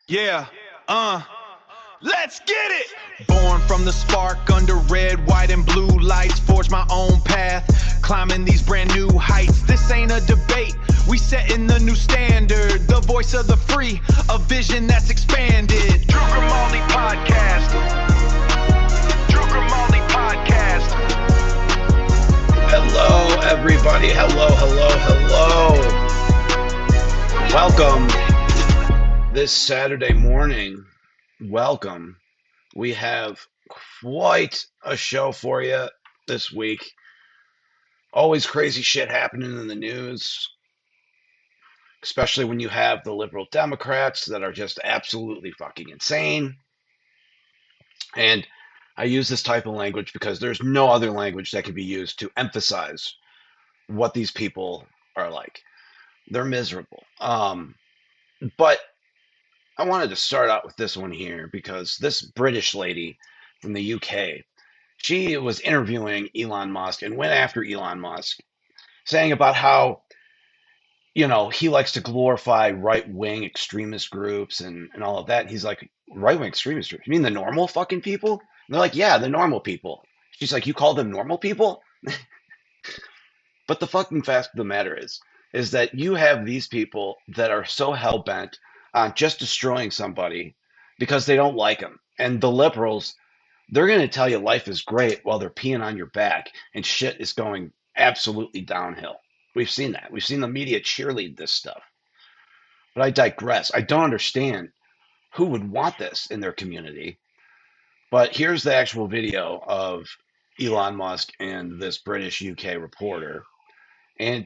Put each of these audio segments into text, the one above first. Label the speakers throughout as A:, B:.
A: Yeah, let's get it! Born from the spark under red, white, and blue lights, forge my own path, climbing these brand new heights. This ain't a debate, we setting the new standard, the voice of the free, a vision that's expanded. Drew Grimaldi Podcast. Drew Grimaldi Podcast.
B: Hello, everybody. Hello. Welcome this Saturday morning. Welcome. We have quite a show for you this week. Always crazy shit happening in the news, especially when you have the liberal Democrats that are just absolutely fucking insane. And I use this type of language because there's no other language that can be used to emphasize what these people are like. They're miserable. But I wanted to start out with this one here because this British lady from the UK, she was interviewing Elon Musk and went after Elon Musk, saying about how, you know, he likes to glorify right-wing extremist groups and all of that. And he's like, right-wing extremist groups? You mean the normal fucking people? And they're like, yeah, the normal people. She's like, you call them normal people? But the fucking fact of the matter is that you have these people that are so hell-bent on just destroying somebody because they don't like them. And the liberals, they're going to tell you life is great while they're peeing on your back and shit is going absolutely downhill. We've seen that. We've seen the media cheerlead this stuff. But I digress. I don't understand who would want this in their community. But here's the actual video of Elon Musk and this British UK reporter. And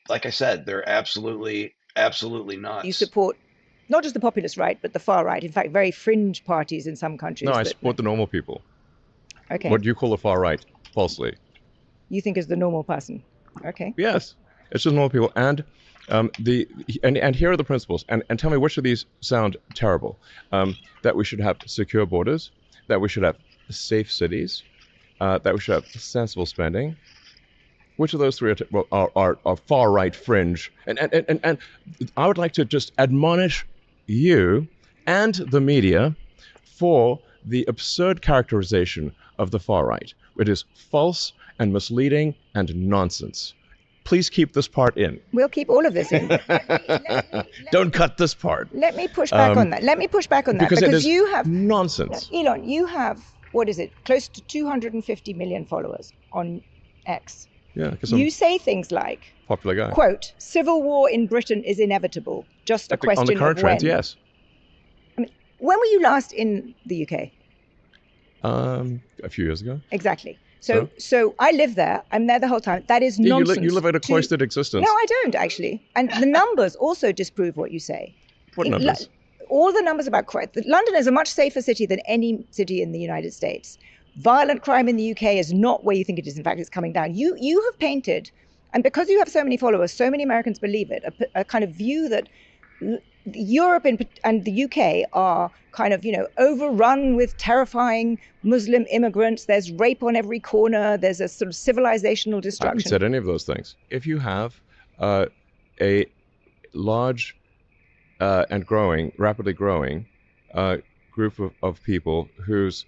B: like I said, they're absolutely nuts.
C: You support not just the populist right, but the far right. In fact, very fringe parties in some countries.
D: No, I support the normal people.
C: Okay.
D: What do you call the far right? Falsely.
C: You think is the normal person. Okay.
D: Yes, it's just normal people. And and here are the principles. And tell me which of these sound terrible. That we should have secure borders. That we should have safe cities. That we should have sensible spending. Which of those three are far right fringe? And I would like to just admonish you and the media for the absurd characterization of the far right. It is false and misleading and nonsense. Please keep this part in.
C: We'll keep all of this in.
D: Don't cut this part.
C: Let me push back on that. Because
D: you have nonsense.
C: Elon, you have, what is it, close to 250 million followers on X.
D: Yeah, because
C: you say things like,
D: popular guy.
C: Quote, civil war in Britain is inevitable. Just a question of when.
D: On the current trends, yes.
C: I mean, when were you last in the UK?
D: A few years ago.
C: Exactly. So I live there. I'm there the whole time. That is nonsense.
D: You live a cloistered existence.
C: No, I don't actually. And the numbers also disprove what you say.
D: What numbers?
C: All the numbers about crime. London is a much safer city than any city in the United States. Violent crime in the UK is not where you think it is. In fact, it's coming down. You have painted, and because you have so many followers, so many Americans believe it, a kind of view that Europe and the UK are kind of, overrun with terrifying Muslim immigrants. There's rape on every corner. There's a sort of civilizational destruction.
D: I haven't said any of those things. If you have a large and rapidly growing group of people whose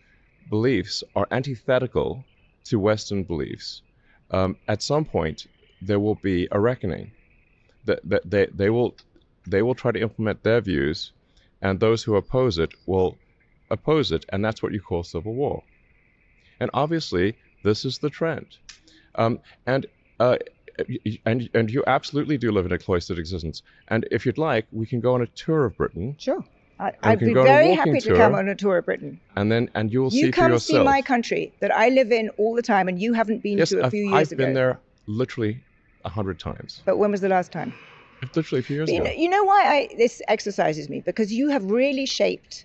D: beliefs are antithetical to Western beliefs, at some point there will be a reckoning. That they will try to implement their views, and those who oppose it will oppose it, and that's what you call civil war. And obviously, this is the trend. And you absolutely do live in a cloistered existence. And if you'd like, we can go on a tour of Britain.
C: Sure. I'd be very happy to come on a tour of Britain.
D: And you will see for
C: yourself. You come see my country that I live in all the time, and you haven't been to a few years ago.
D: I've been there literally 100 times.
C: But when was the last time?
D: Literally a few years ago.
C: You know why this exercises me? Because you have really shaped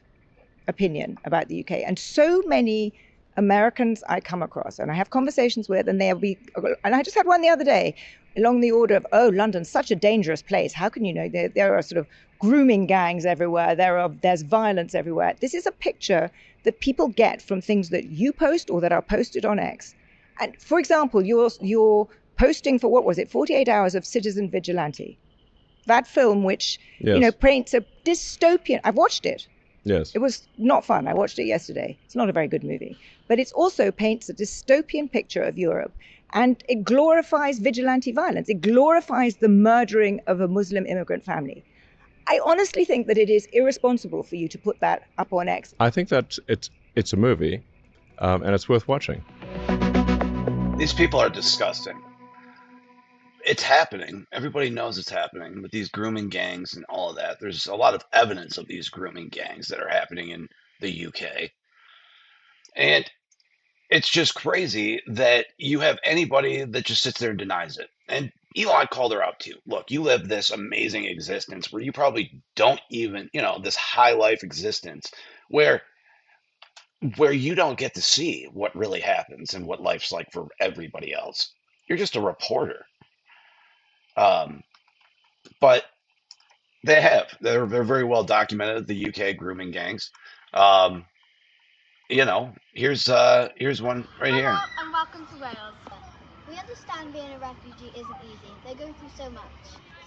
C: opinion about the UK. And so many Americans I come across, and I have conversations with, and I just had one the other day, along the order of, oh, London's such a dangerous place. How can you know? There are sort of grooming gangs everywhere. There's violence everywhere. This is a picture that people get from things that you post or that are posted on X. And for example, you're posting for, 48 hours of Citizen Vigilante. That film, which,
D: yes,
C: paints dystopian. I've watched it.
D: Yes.
C: It was not fun. I watched it yesterday. It's not a very good movie, but it also paints a dystopian picture of Europe, and it glorifies vigilante violence. It glorifies the murdering of a Muslim immigrant family. I honestly think that it is irresponsible for you to put that up on X.
D: I think that it's a movie, and it's worth watching.
B: These people are disgusting. It's happening. Everybody knows it's happening with these grooming gangs and all of that. There's a lot of evidence of these grooming gangs that are happening in the UK. And it's just crazy that you have anybody that just sits there and denies it. And Elon called her out too. Look, you live this amazing existence where you probably don't even, this high life existence where you don't get to see what really happens and what life's like for everybody else. You're just a reporter. But they're very well documented, the UK grooming gangs. Here's one right here.
E: Hello and welcome to Wales. We understand being a refugee isn't easy. They go through so much.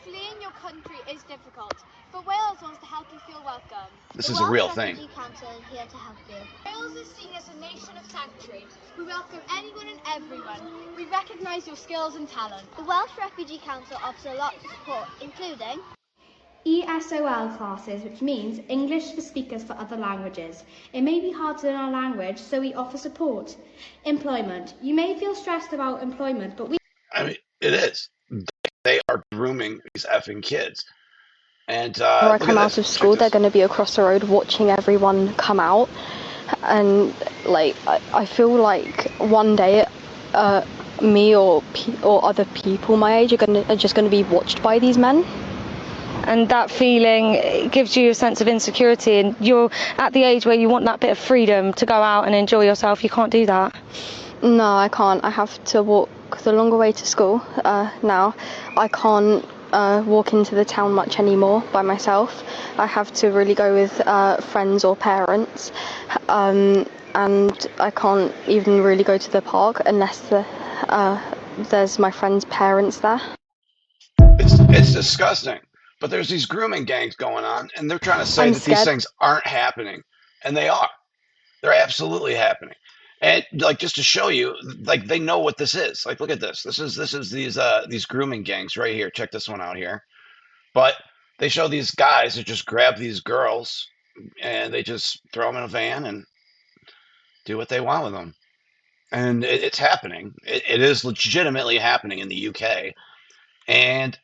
F: Fleeing your country is difficult, but Wales wants to help you feel welcome.
B: This is a real thing.
E: The Welsh Refugee Council is here to help you.
F: Wales is seen as a nation of sanctuary. We welcome anyone and everyone. We recognise your skills and talent.
E: The Welsh Refugee Council offers a lot of support, including
G: ESOL classes, which means English for speakers for other languages. It may be hard to learn our language, so we offer support. Employment. You may feel stressed about employment, but
B: it is. They are grooming these effing kids. And
H: when I come out of school, they're going to be across the road watching everyone come out. And I feel like one day me or other people my age are just going to be watched by these men.
I: And that feeling gives you a sense of insecurity, and you're at the age where you want that bit of freedom to go out and enjoy yourself. You can't do that.
H: No, I can't. I have to walk the longer way to school now. I can't walk into the town much anymore by myself. I have to really go with friends or parents, and I can't even really go to the park unless there's my friend's parents there.
B: It's disgusting. But there's these grooming gangs going on, and they're trying to say that these things aren't happening, and they are. They're absolutely happening. And just to show you, they know what this is. Look at this. This is these grooming gangs right here. Check this one out here. But they show these guys that just grab these girls, and they just throw them in a van and do what they want with them. And it's happening. It is legitimately happening in the UK, and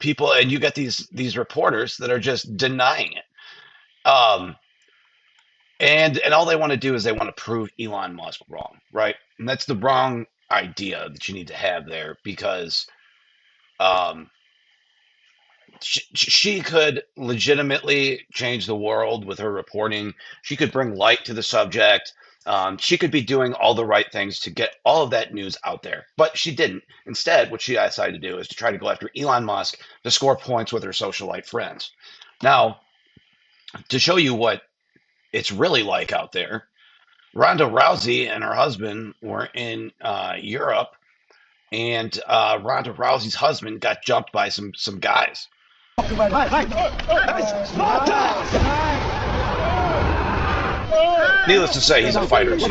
B: you get these reporters that are just denying it. And all they want to do is they want to prove Elon Musk wrong, right? And that's the wrong idea that you need to have there, because she could legitimately change the world with her reporting. She could bring light to the subject. She could be doing all the right things to get all of that news out there, but she didn't. Instead, what she decided to do is to try to go after Elon Musk to score points with her socialite friends. Now, to show you what it's really like out there, Ronda Rousey and her husband were in Europe, and Ronda Rousey's husband got jumped by some guys. Needless to say, he's a fighter too.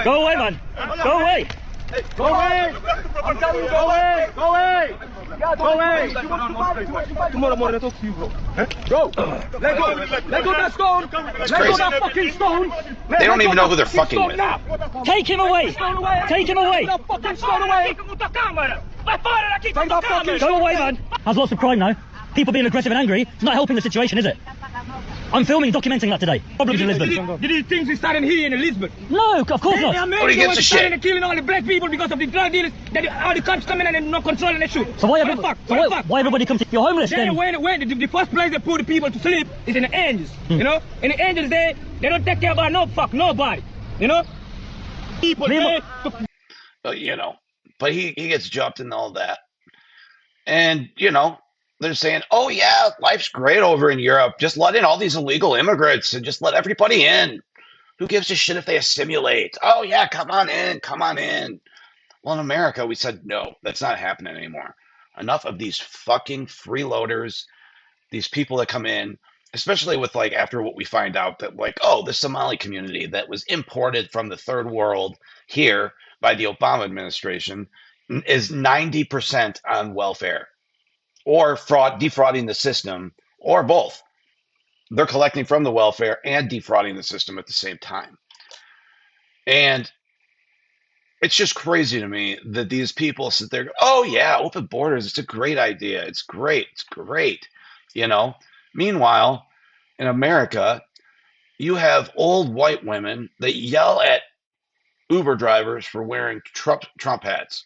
J: Go away, man. Go away. Go away. I'm telling you, go away. Go away. Go away. Tomorrow morning I talk to you, bro. Go. Let go. Let go that stone. Let go that fucking stone.
B: They don't even know who they're fucking with.
J: Take him away. Take him away.
G: fucking stone away.
J: Go away, man. I've lost the pride now. People being aggressive and angry, it's not helping the situation, is it? I'm filming, documenting that today. Problems in Lisbon.
K: Did you think we started here in Lisbon?
J: No, of course not.
B: What gives a shit?
K: They're killing all the black people because of the drug dealers. All the cops coming in and not controlling the shoot.
J: So why everybody comes to... You're homeless then?
K: The first place they put the people to sleep is in the angels. You know? In the angels, they don't take care about nobody. You know? People,
B: but he gets jumped and all that. And, they're saying, oh, yeah, life's great over in Europe. Just let in all these illegal immigrants and just let everybody in. Who gives a shit if they assimilate? Oh, yeah, come on in. Well, in America, we said, no, that's not happening anymore. Enough of these fucking freeloaders, these people that come in, especially with like after what we find out that like, oh, the Somali community that was imported from the third world here by the Obama administration is 90% on welfare or defrauding the system, or both. They're collecting from the welfare and defrauding the system at the same time. And it's just crazy to me that these people sit there, oh yeah, open borders, it's a great idea. It's great. It's great. You know? Meanwhile, in America, you have old white women that yell at Uber drivers for wearing Trump hats.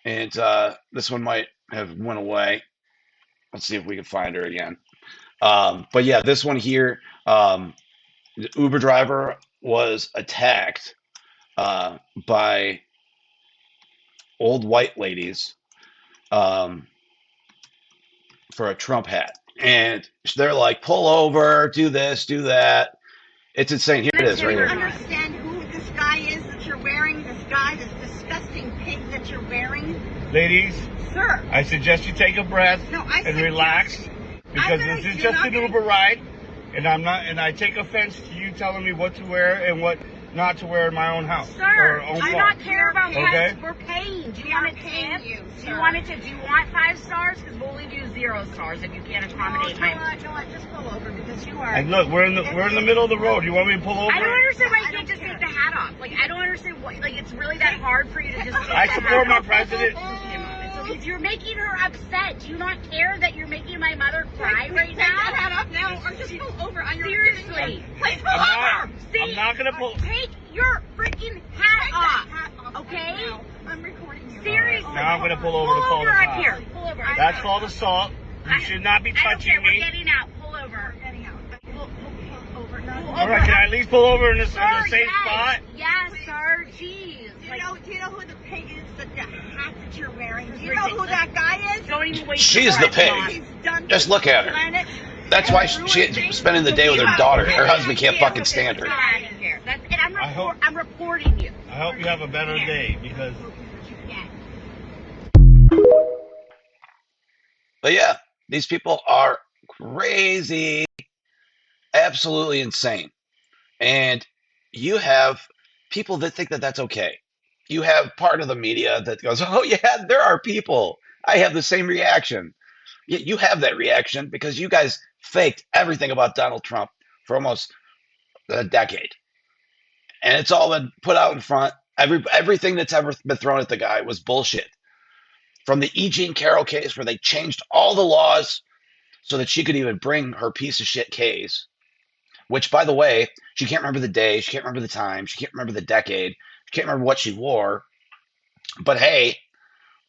B: And this one might have went away. Let's see if we can find her again. But yeah, this one here, the Uber driver was attacked by old white ladies for a Trump hat. And they're like, pull over, do this, do that. It's insane. Here it is right here.
L: Do you understand who this guy is that you're wearing? This guy, this disgusting pig that you're wearing?
J: Ladies,
L: sir,
J: I suggest you take a breath and relax, because this is just an Uber ride, and I take offense to you telling me what to wear and what not to wear in my own house.
L: Sir,
J: or own
L: I do
J: car.
L: not care about
J: Okay?
L: We're paying.
M: Do you want a tip? Do you want a tip? Do you want 5 stars? Because we'll only do 0 stars if you can't accommodate my.
L: You know what? Just pull over because you are.
J: And look, we're in the middle of the road. You want me to pull over?
M: I don't understand why you can't just take the hat off. Like, I don't understand what. Like, it's really that hard for you to just take
J: I
M: the
J: support
M: hat
J: my president.
M: If you're making her upset, do you not care that you're making my mother cry right now?
L: Take that hat off now, or just pull over on your.
M: Seriously.
L: Please pull over.
J: I'm not gonna pull.
M: Take your freaking hat off. Okay?
L: Now. I'm recording you.
M: Seriously.
J: Now I'm gonna pull over to call the
M: up
J: cops.
M: here. Pull over.
J: That's called assault. You should not be
M: I don't
J: touching
M: care.
J: me.
M: We're getting out. Pull over.
L: We're getting out. Pull over. No.
J: All right, can I at least pull over in a safe
M: yes.
J: spot?
M: Yes, sir. Jeez.
L: Do you know who the pig is? The hat that you're wearing. Do you know who that guy is?
M: Don't even waste.
B: She's the pig. Just look at her. That's why she's spending the day with her daughter. Her husband can't fucking stand her.
M: I'm reporting you.
J: I hope you have a better day, because.
B: But yeah, these people are crazy, absolutely insane. And you have people that think that that's okay. You have part of the media that goes, oh yeah, there are people. I have the same reaction. You have that reaction because you guys faked everything about Donald Trump for almost a decade. And it's all been put out in front. Everything that's ever been thrown at the guy was bullshit. From the E. Jean Carroll case, where they changed all the laws so that she could even bring her piece of shit case, which, by the way, she can't remember the day, she can't remember the time, she can't remember the decade, she can't remember what she wore. But hey,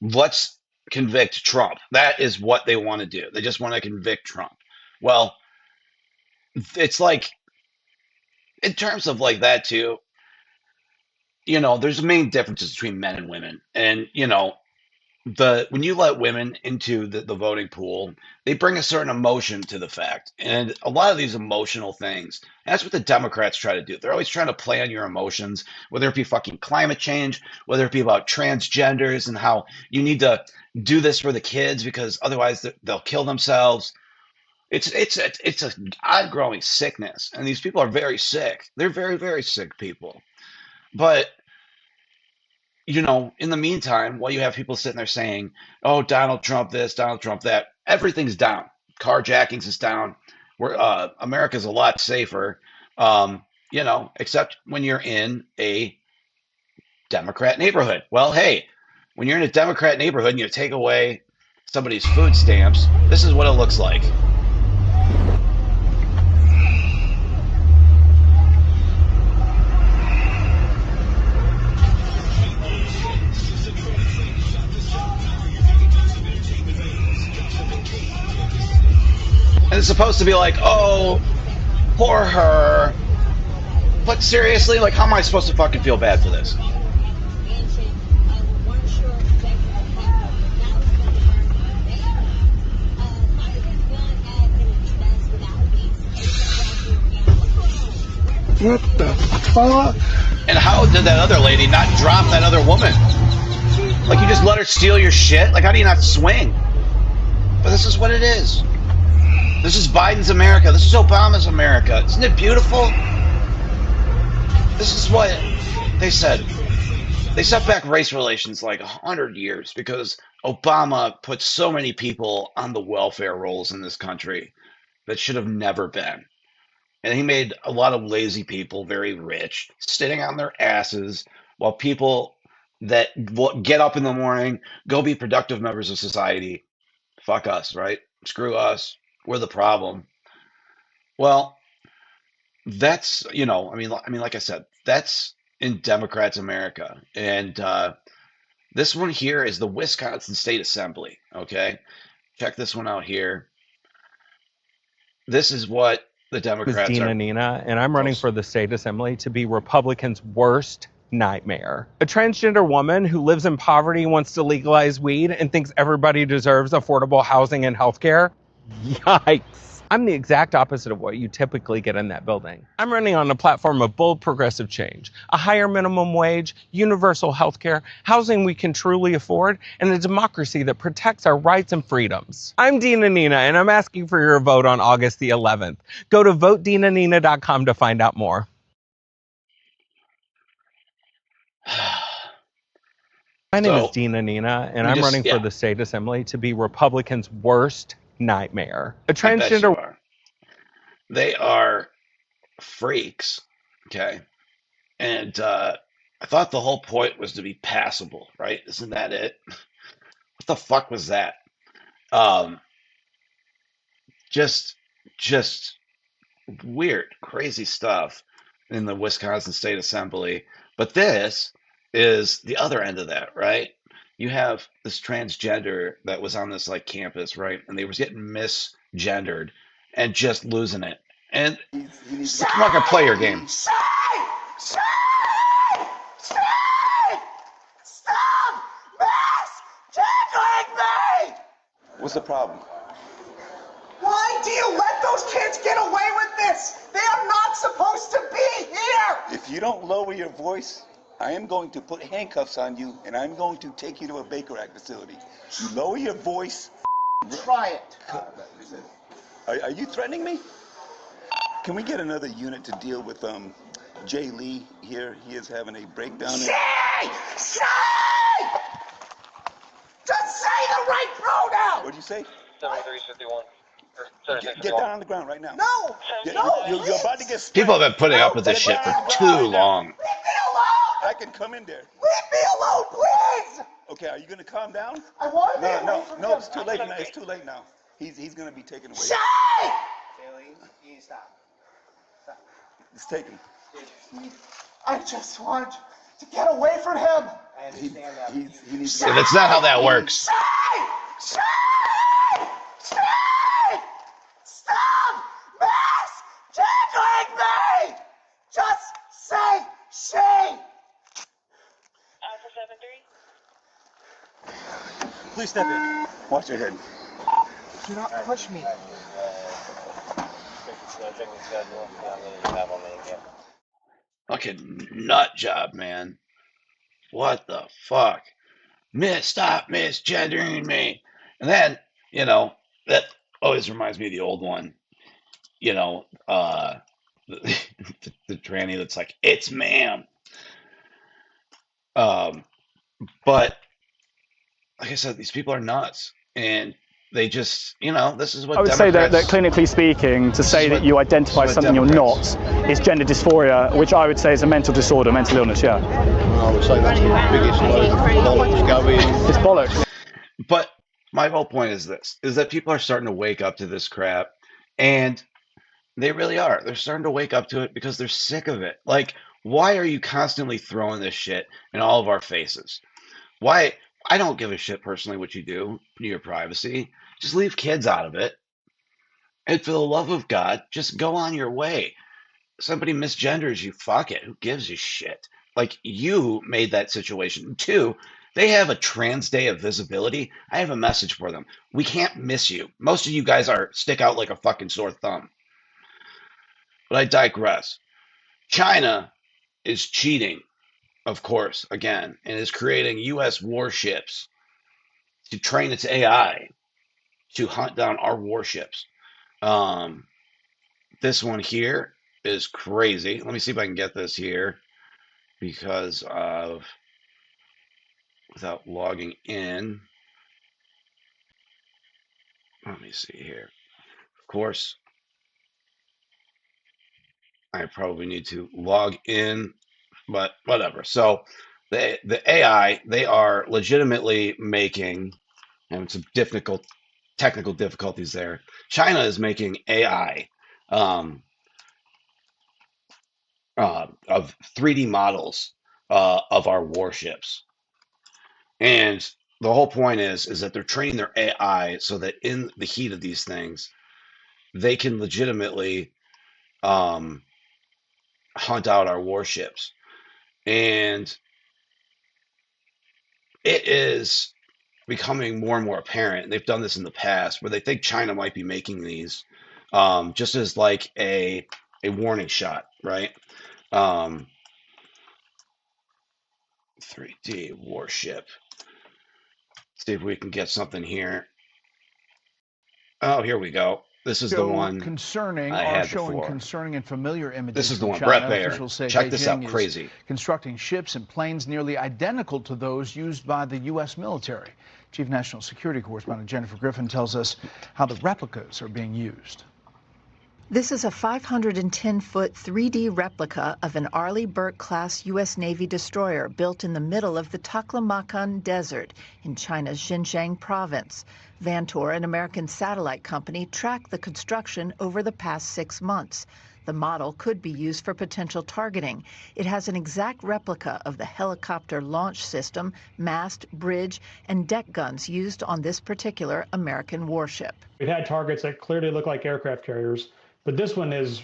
B: let's convict Trump. That is what they want to do. They just want to convict Trump. Well, it's like, in terms of like that too, you know, there's main differences between men and women. And, you know, when you let women into the voting pool, they bring a certain emotion to the fact. And a lot of these emotional things, that's what the Democrats try to do. They're always trying to play on your emotions, whether it be fucking climate change, whether it be about transgenders and how you need to do this for the kids because otherwise they'll kill themselves. It's an ongoing sickness. And these people are very sick. They're very, very sick people. But you know, in the meantime, while you have people sitting there saying, oh, Donald Trump this, Donald Trump that, everything's down. Carjackings is down. America's a lot safer, you know, except when you're in a Democrat neighborhood. Well, hey, when you're in a Democrat neighborhood and you take away somebody's food stamps, this is what it looks like. And it's supposed to be like, oh, poor her. But seriously, like, how am I supposed to fucking feel bad for this?
J: What the fuck?
B: And how did that other lady not drop that other woman? Like, you just let her steal your shit? Like, how do you not swing? But this is what it is. This is Biden's America. This is Obama's America. Isn't it beautiful? This is what they said. They set back race relations like 100 years because Obama put so many people on the welfare rolls in this country that should have never been. And he made a lot of lazy people very rich, sitting on their asses, while people that get up in the morning, go be productive members of society, fuck us, right? Screw us. We're the problem. Well, that's, I mean, like I said, that's in Democrats' America. And this one here is the Wisconsin State Assembly. Okay. Check this one out here. This is what the Democrats
N: Dina Nina, and I'm running for the state assembly to be Republicans' worst nightmare. A transgender woman who lives in poverty, wants to legalize weed, and thinks everybody deserves affordable housing and healthcare. Yikes. I'm the exact opposite of what you typically get in that building. I'm running on a platform of bold progressive change, a higher minimum wage, universal healthcare, housing we can truly afford, and a democracy that protects our rights and freedoms. I'm Dina Nina, and I'm asking for your vote on August the 11th. Go to votedinanina.com to find out more. My name is Dina Nina, and I'm running for the state assembly to be Republicans' worst nightmare. A transgender.
B: They are freaks, okay? And I thought the whole point was to be passable, right? Isn't that it? What the fuck was that? Just weird, crazy stuff in the Wisconsin State Assembly. But this is the other end of that, right? You have this transgender that was on this like campus, right? And they were getting misgendered and just losing it. And I'm not gonna play your game.
O: Stop misgendering me!
P: What's the problem?
O: Why do you let those kids get away with this? They are not supposed to be here!
P: If you don't lower your voice, I am going to put handcuffs on you, and I'm going to take you to a Baker Act facility. You lower your voice.
O: Try it.
P: Are you threatening me? Can we get another unit to deal with Jay Lee here? He is having a breakdown.
O: Say! Just say the right pronoun!
P: What did you say?
Q: 7351.
P: Get down on the ground right now.
O: No!
P: You're about to get sprayed.
B: People have been putting up with this shit for too long.
O: Leave me alone!
P: I can come in there.
O: Leave me alone, please!
P: Okay, are you going to calm down?
O: I want to be away from him.
P: It's too late now. It's too late now. He's going to be taken away.
O: Say!
Q: Bailey, you need to stop.
P: It's taken.
O: I just want to get away from him.
Q: I understand that.
P: He needs
B: Yeah, that's not how that works.
O: Say! Stop misgendering me! Just say she!
Q: Alpha 73?
P: Please step in. Watch your head.
O: Do not push me.
B: Fucking nut job, man. What the fuck? Stop misgendering me. And then, that always reminds me of the old one. The tranny that's like, it's ma'am. But like I said, these people are nuts. And they just, this is what
R: I would say that clinically speaking, to say that you identify as something you're not is gender dysphoria, which I would say is a mental disorder, mental illness, yeah.
S: I would say that's the biggest load of bollocks going.
R: It's bollocks.
B: But my whole point is this, is that people are starting to wake up to this crap, and they really are. They're starting to wake up to it because they're sick of it. Like, why are you constantly throwing this shit in all of our faces? Why? I don't give a shit personally what you do in your privacy. Just leave kids out of it. And for the love of God, just go on your way. Somebody misgenders you, fuck it. Who gives a shit? Like, you made that situation. Two, they have a trans day of visibility. I have a message for them. We can't miss you. Most of you guys stick out like a fucking sore thumb. But I digress. China is cheating. of course, again, and is creating U.S. warships to train its AI to hunt down our warships. This one here is crazy. Let me see if I can get this here because of without logging in. Let me see here. Of course, I probably need to log in, but whatever. So the AI, they are legitimately making, and some difficult technical difficulties there. China is making AI of 3D models of our warships, and the whole point is that they're training their AI so that in the heat of these things, they can legitimately hunt out our warships. And it is becoming more and more apparent. They've done this in the past where they think China might be making these just as like a warning shot, right? 3D warship. See if we can get something here. Oh, here we go. This is the one
T: concerning
B: I
T: are
B: had
T: showing
B: before.
T: concerning and familiar images.
B: This is the
T: from
B: one.
T: China.
B: Brett Baer.
T: Officials say
B: Check this out.
T: Beijing is
B: Crazy.
T: constructing ships and planes nearly identical to those used by the U.S. military. Chief National Security Correspondent Jennifer Griffin tells us how the replicas are being used.
U: This is a 510-foot 3D replica of an Arleigh Burke-class U.S. Navy destroyer built in the middle of the Taklamakan Desert in China's Xinjiang province. Vantor, an American satellite company, tracked the construction over the past 6 months. The model could be used for potential targeting. It has an exact replica of the helicopter launch system, mast, bridge, and deck guns used on this particular American warship.
V: We've had targets that clearly look like aircraft carriers, but this one is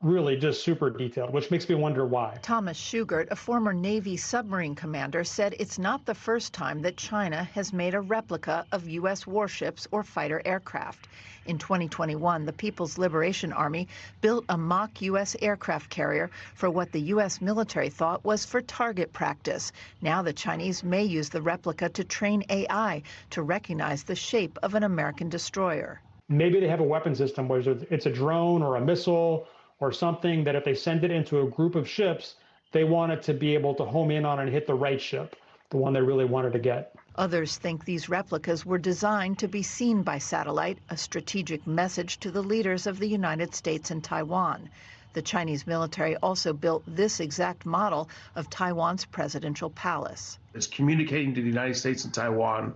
V: really just super detailed, which makes me wonder why.
U: Thomas Schugert, a former Navy submarine commander, said it's not the first time that China has made a replica of U.S. warships or fighter aircraft. In 2021, the People's Liberation Army built a mock U.S. aircraft carrier for what the U.S. military thought was for target practice. Now the Chinese may use the replica to train AI to recognize the shape of an American destroyer.
V: Maybe they have a weapon system, whether it's a drone or a missile or something, that if they send it into a group of ships, they want it to be able to home in on and hit the right ship, the one they really wanted to get.
U: Others think these replicas were designed to be seen by satellite, a strategic message to the leaders of the United States and Taiwan. The Chinese military also built this exact model of Taiwan's presidential palace.
W: It's communicating to the United States and Taiwan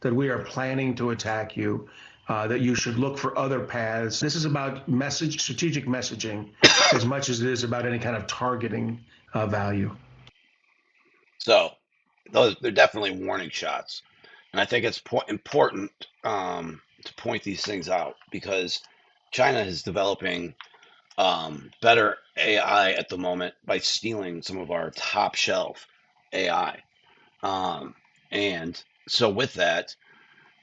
W: that we are planning to attack you, that you should look for other paths. This is about strategic messaging as much as it is about any kind of targeting value.
B: So they're definitely warning shots. And I think it's important to point these things out because China is developing better AI at the moment by stealing some of our top shelf AI. And so with that,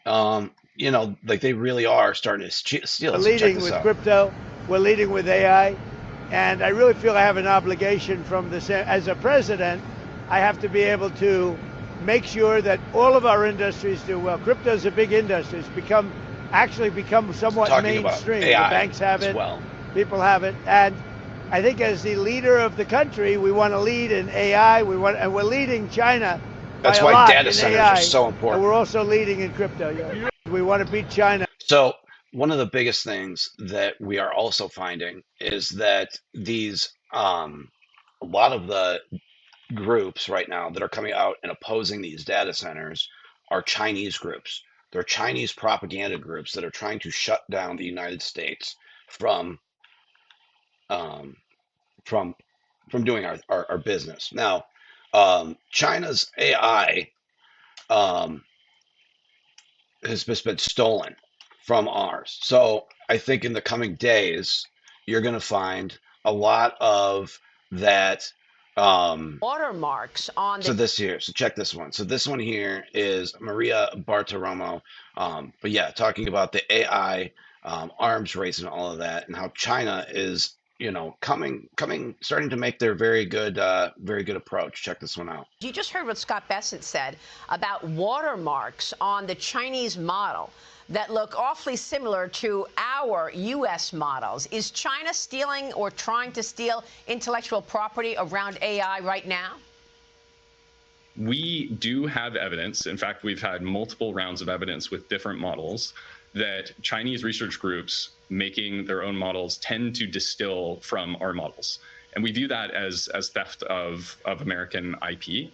B: like they really are starting to steal.
X: We're leading with crypto. We're leading with AI. And I really feel I have an obligation from this. As a president, I have to be able to make sure that all of our industries do well. Crypto is a big industry. It's become somewhat mainstream. The banks have it. Well. People have it. And I think as the leader of the country, we want to lead in AI. And we're leading China.
B: That's why data centers are so important.
X: And we're also leading in crypto. We want to beat China.
B: So one of the biggest things that we are also finding is that these a lot of the groups right now that are coming out and opposing these data centers are Chinese groups. They're Chinese propaganda groups that are trying to shut down the United States from doing our business. Now, China's AI has just been stolen from ours. So I think in the coming days, you're going to find a lot of that.
Y: Watermarks on.
B: So check this one. So this one here is Maria Bartiromo. But yeah, talking about the AI arms race and all of that, and how China is starting to make their very good approach. Check this one out.
A: You just heard what Scott Bessent said about watermarks on the Chinese model that look awfully similar to our U.S. models. Is China stealing or trying to steal intellectual property around AI right now?
C: We do have evidence. In fact, we've had multiple rounds of evidence with different models that Chinese research groups making their own models tend to distill from our models. And we view that as theft of American IP.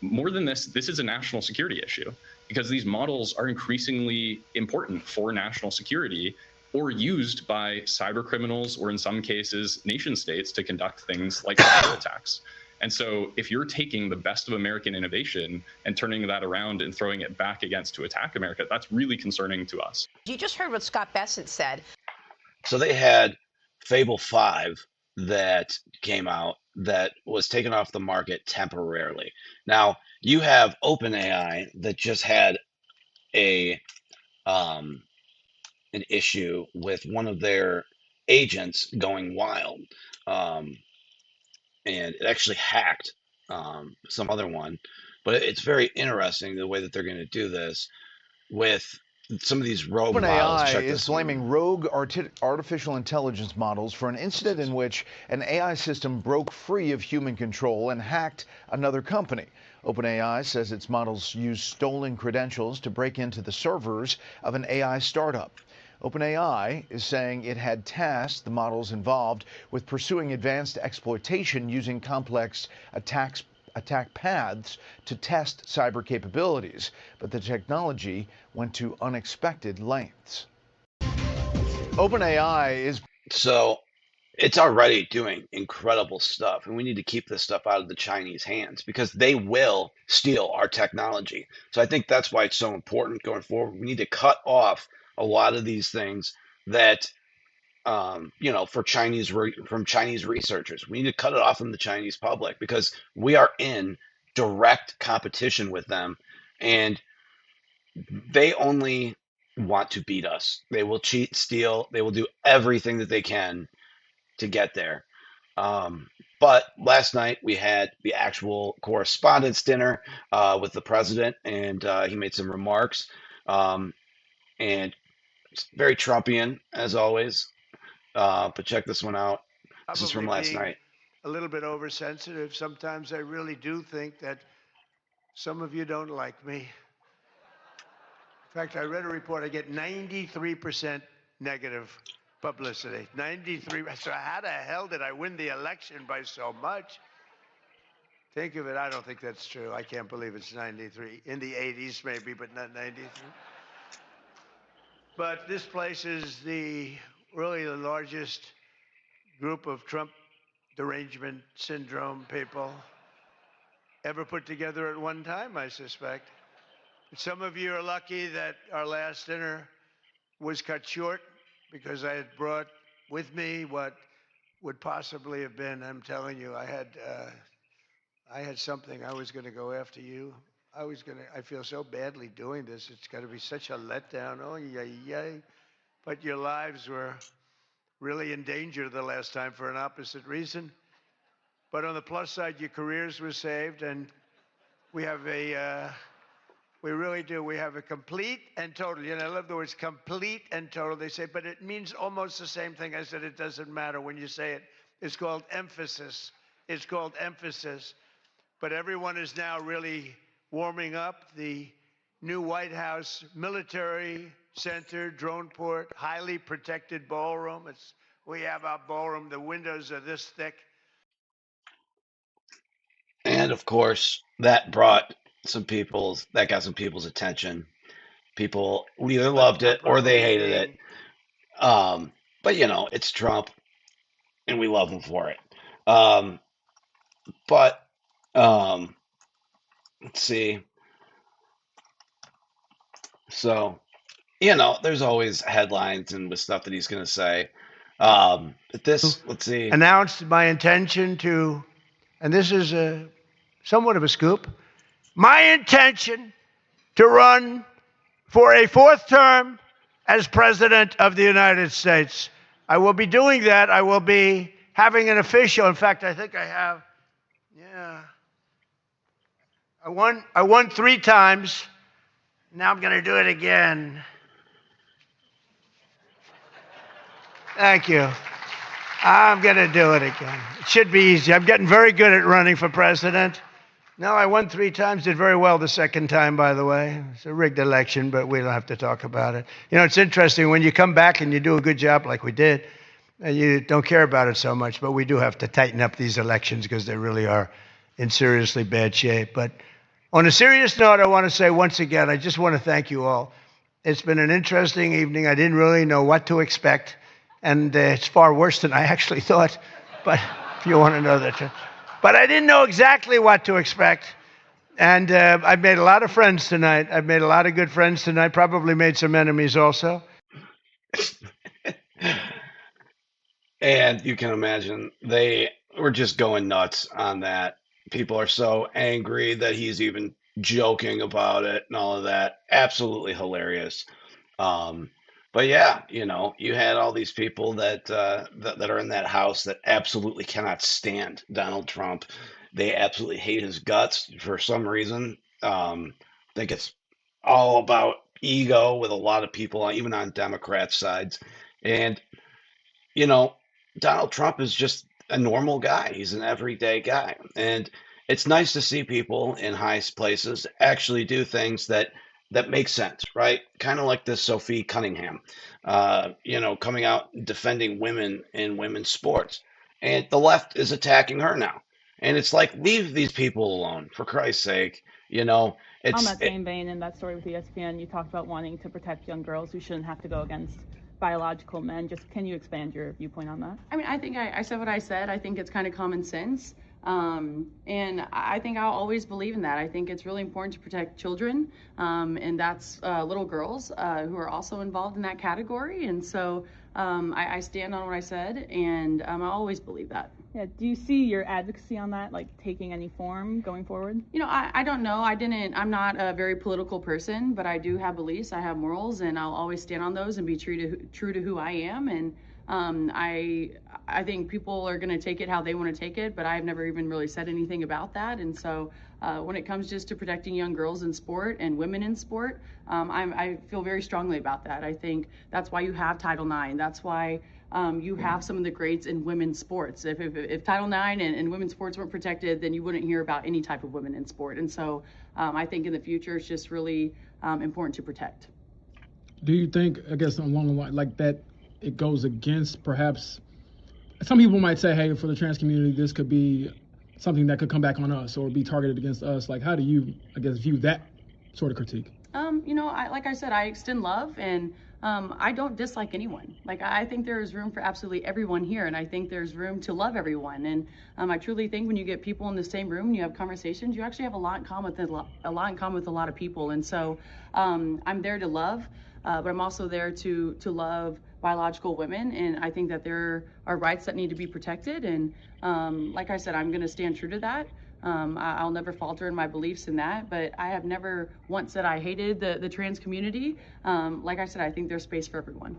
C: More than this is a national security issue, because these models are increasingly important for national security or used by cyber criminals, or in some cases, nation states, to conduct things like cyber attacks. And so if you're taking the best of American innovation and turning that around and throwing it back against to attack America, that's really concerning to us.
A: You just heard what Scott Bessent said.
B: So they had Fable 5 that came out that was taken off the market temporarily. Now, you have OpenAI that just had an issue with one of their agents going wild. And it actually hacked some other one. But it's very interesting the way that they're going to do this with some of these rogue models.
T: OpenAI is blaming rogue artificial intelligence models for an incident in which an AI system broke free of human control and hacked another company. OpenAI says its models used stolen credentials to break into the servers of an AI startup. OpenAI is saying it had tasked the models involved with pursuing advanced exploitation using complex attack paths to test cyber capabilities, but the technology went to unexpected lengths. OpenAI is...
B: So it's already doing incredible stuff, and we need to keep this stuff out of the Chinese hands because they will steal our technology. So I think that's why it's so important going forward. We need to cut off a lot of these things that, from Chinese researchers. We need to cut it off from the Chinese public because we are in direct competition with them, and they only want to beat us. They will cheat, steal. They will do everything that they can to get there. But last night we had the actual correspondence dinner with the president, and he made some remarks. And very Trumpian, as always. But check this one out. This is from last night.
X: A little bit oversensitive. Sometimes I really do think that some of you don't like me. In fact, I read a report. I get 93% negative publicity. 93. So how the hell did I win the election by so much? Think of it. I don't think that's true. I can't believe it's 93. In the 80s, maybe, but not 93. But this place is really the largest group of Trump derangement syndrome people ever put together at one time, I suspect. Some of you are lucky that our last dinner was cut short because I had brought with me what would possibly have been, I'm telling you, I had something. I was going to go after you. I feel so badly doing this. It's going to be such a letdown. Oh, yay. But your lives were really in danger the last time for an opposite reason. But on the plus side, your careers were saved, and we really do. We have a complete and total. I love the words complete and total. They say, but it means almost the same thing. I said, it doesn't matter when you say it. It's called emphasis. It's called emphasis. But everyone is now really warming up. The new White House military center, drone port, highly protected ballroom. We have our ballroom. The windows are this thick.
B: And of course, that got some people's attention. People either loved it or they hated it. But it's Trump, and we love him for it. Let's see. So, there's always headlines and with stuff that he's going to say. Let's see.
X: Announced my intention to, and this is somewhat of a scoop, my intention to run for a fourth term as President of the United States. I will be doing that. I will be having an official. In fact, I think I have. Yeah. I won 3 times. Now I'm going to do it again. Thank you. I'm going to do it again. It should be easy. I'm getting very good at running for president. No, I won 3 times, did very well the second time, by the way. It's a rigged election, but we don't have to talk about it. You know, it's interesting when you come back and you do a good job like we did, and you don't care about it so much, but we do have to tighten up these elections because they really are in seriously bad shape. But on a serious note, I want to say once again, I just want to thank you all. It's been an interesting evening. I didn't really know what to expect, and it's far worse than I actually thought, but if you want to know that. But I didn't know exactly what to expect, and I've made a lot of friends tonight. I've made a lot of good friends tonight, probably made some enemies also.
B: And you can imagine they were just going nuts on that. People are so angry that he's even joking about it and all of that. Absolutely hilarious. But yeah, you know, you had all these people that are in that house that absolutely cannot stand Donald Trump. They absolutely hate his guts for some reason. I think it's all about ego with a lot of people, even on Democrat sides. And, you know, Donald Trump is just a normal guy. He's an everyday guy. And it's nice to see people in high places actually do things that make sense, right? Kind of like this Sophie Cunningham, you know, coming out and defending women in women's sports. And the left is attacking her now. And it's like, leave these people alone, for Christ's sake. You know, it's...
D: On that same vein, in that story with ESPN, you talked about wanting to protect young girls who shouldn't have to go against biological men. Just can you expand your viewpoint on that?
E: I mean, I think I said what I said. I think it's kind of common sense. And I think I'll always believe in that. I think it's really important to protect children, and that's little girls who are also involved in that category. And so I stand on what I said, and I always believe that.
D: Yeah. Do you see your advocacy on that, like, taking any form going forward?
E: You know, I don't know. I'm not a very political person, but I do have beliefs. I have morals, and I'll always stand on those and be true to who I am. And I think people are going to take it how they want to take it, but I've never even really said anything about that. And so when it comes just to protecting young girls in sport and women in sport, I feel very strongly about that. I think that's why you have Title IX. That's why you have some of the greats in women's sports. If Title IX and women's sports weren't protected, then you wouldn't hear about any type of women in sport. And so I think in the future, it's just really important to protect.
F: Do you think, I guess along the line, like that, it goes against perhaps, some people might say, hey, for the trans community, this could be something that could come back on us or be targeted against us. Like, how do you, I guess, view that sort of critique?
E: You know, like I said, I extend love, and I don't dislike anyone. Like, I think there is room for absolutely everyone here, and I think there's room to love everyone. And I truly think when you get people in the same room and you have conversations, you actually have a lot in common with a lot of people. And so I'm there to love, but I'm also there to love biological women, and I think that there are rights that need to be protected. And like I said, I'm going to stand true to that. I'll never falter in my beliefs in that, but I have never once said I hated the trans community. Like I said, I think there's space for everyone.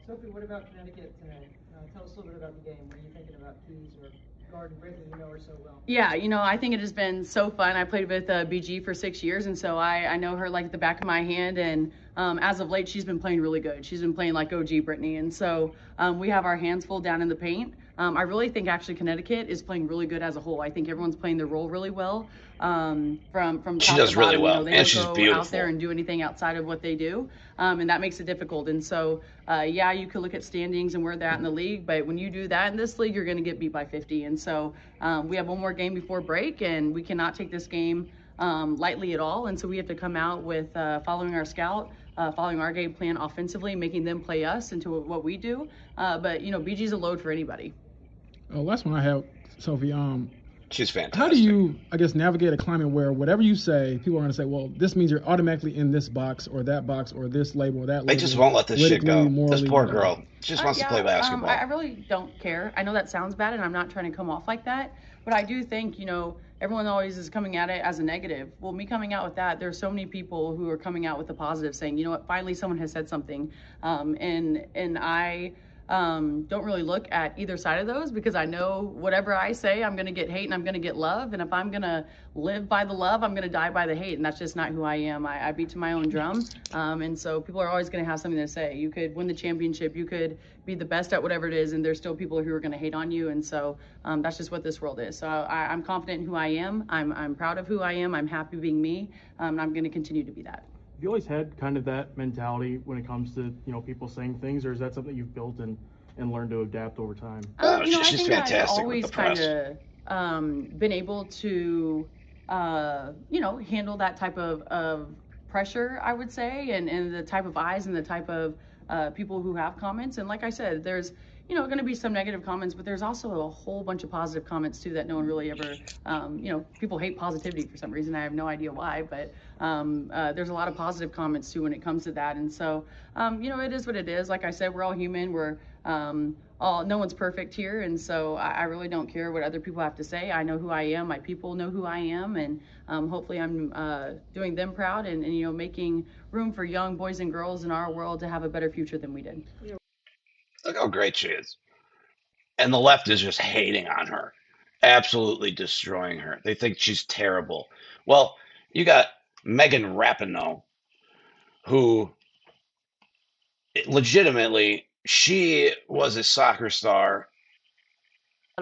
H: Sophie, what about Connecticut tonight? Tell us a little bit about the game. What are you thinking about Keys or Garden Brittany? You know her so well.
E: Yeah, you know, I think it has been so fun. I played with BG for 6 years, and so I know her like the back of my hand. And as of late, she's been playing really good. She's been playing like OG Brittany, and so we have our hands full down in the paint. I really think actually Connecticut is playing really good as a whole. I think everyone's playing their role really well. From
B: she
E: top
B: does
E: to
B: really
E: bottom.
B: well,
E: You know, they
B: and
E: don't
B: she's
E: go
B: beautiful.
E: out there and do anything outside of what they do, and that makes it difficult. And so, yeah, you could look at standings and where they're at in the league, but when you do that in this league, you're going to get beat by 50. And so, we have one more game before break, and we cannot take this game lightly at all. And so we have to come out with following our scout. Following our game plan offensively, making them play us into what we do. But, you know, BG's a load for anybody.
F: Last one I have, Sophie.
B: She's fantastic.
F: How do you, I guess, navigate a climate where whatever you say, people are going to say, well, this means you're automatically in this box or that box or this label or that label.
B: They just won't let this shit go.
F: Morally,
B: This poor girl. She just wants to play basketball.
E: I really don't care. I know that sounds bad, and I'm not trying to come off like that. But I do think, you know, everyone always is coming at it as a negative. Well, me coming out with that, there's so many people who are coming out with the positive, saying, you know what, finally someone has said something. And I don't really look at either side of those, because I know whatever I say, I'm going to get hate and I'm going to get love. And if I'm going to live by the love, I'm going to die by the hate. And that's just not who I am. I beat to my own drum. And so people are always going to have something to say. You could win the championship. You could be the best at whatever it is. And there's still people who are going to hate on you. And so that's just what this world is. So I'm confident in who I am. I'm proud of who I am. I'm happy being me. And I'm going to continue to be that.
V: Have you always had kind of that mentality when it comes to, people saying things, or is that something you've built and learned to adapt over time?
E: I think I've always kind of been able to, handle that type of pressure, I would say, and the type of eyes and the type of people who have comments. And like I said, there's going to be some negative comments, but there's also a whole bunch of positive comments too that no one really ever, people hate positivity for some reason. I have no idea why, but there's a lot of positive comments too when it comes to that. And so, it is what it is. Like I said, we're all human. We're no one's perfect here. And so I really don't care what other people have to say. I know who I am. My people know who I am. And hopefully I'm doing them proud and making room for young boys and girls in our world to have a better future than we did.
B: Look how great she is. And the left is just hating on her, absolutely destroying her. They think she's terrible. Well, you got Megan Rapinoe, who legitimately, she was a soccer star.